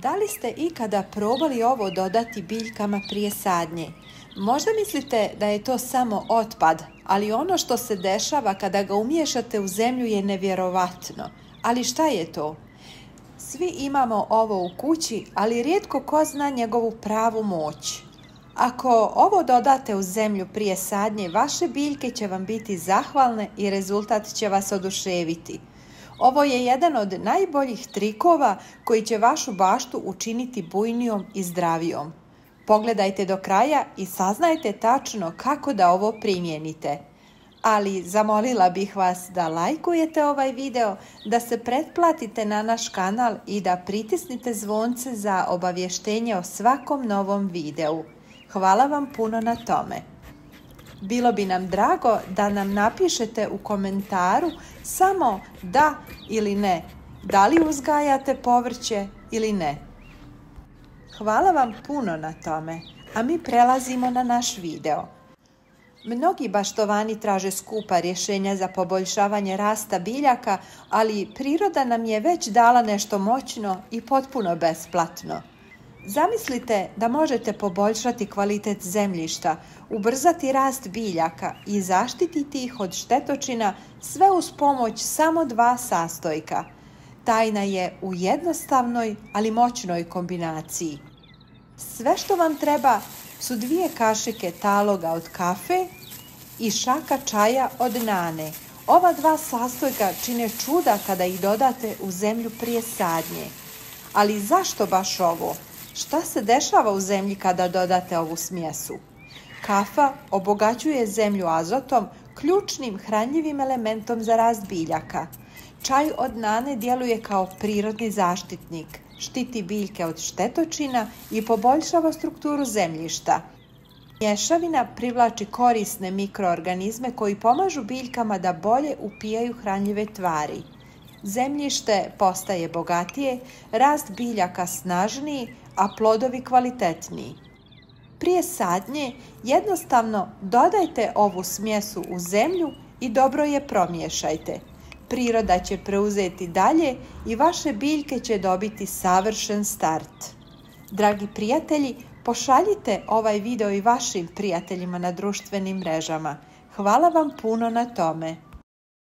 Da li ste ikada probali ovo dodati biljkama prije sadnje? Možda mislite da je to samo otpad, ali ono što se dešava kada ga umiješate u zemlju je nevjerovatno. Ali šta je to? Svi imamo ovo u kući, ali rijetko ko zna njegovu pravu moć. Ako ovo dodate u zemlju prije sadnje, vaše biljke će vam biti zahvalne i rezultat će vas oduševiti. Ovo je jedan od najboljih trikova koji će vašu baštu učiniti bujnijom i zdravijom. Pogledajte do kraja i saznajte tačno kako da ovo primijenite. Ali zamolila bih vas da lajkujete ovaj video, da se pretplatite na naš kanal i da pritisnite zvonce za obavještenje o svakom novom videu. Hvala vam puno na tome. Bilo bi nam drago da nam napišete u komentaru samo da ili ne, da li uzgajate povrće ili ne. Hvala vam puno na tome, a mi prelazimo na naš video. Mnogi baštovani traže skupa rješenja za poboljšavanje rasta biljaka, ali priroda nam je već dala nešto moćno i potpuno besplatno. Zamislite da možete poboljšati kvalitet zemljišta, ubrzati rast biljaka i zaštititi ih od štetočina, sve uz pomoć samo 2 sastojka. Tajna je u jednostavnoj, ali moćnoj kombinaciji. Sve što vam treba su 2 kašike taloga od kafe i šaka čaja od nane. Ova 2 sastojka čine čuda kada ih dodate u zemlju prije sadnje. Ali zašto baš ovo? Šta se dešava u zemlji kada dodate ovu smjesu? Kafa obogaćuje zemlju azotom, ključnim hranjivim elementom za rast biljaka. Čaj od nane djeluje kao prirodni zaštitnik, štiti biljke od štetočina i poboljšava strukturu zemljišta. Mješavina privlači korisne mikroorganizme koji pomažu biljkama da bolje upijaju hranjive tvari. Zemljište postaje bogatije, rast biljaka snažniji, a plodovi kvalitetniji. Prije sadnje jednostavno dodajte ovu smjesu u zemlju i dobro je promiješajte. Priroda će preuzeti dalje i vaše biljke će dobiti savršen start. Dragi prijatelji, pošaljite ovaj video i vašim prijateljima na društvenim mrežama. Hvala vam puno na tome.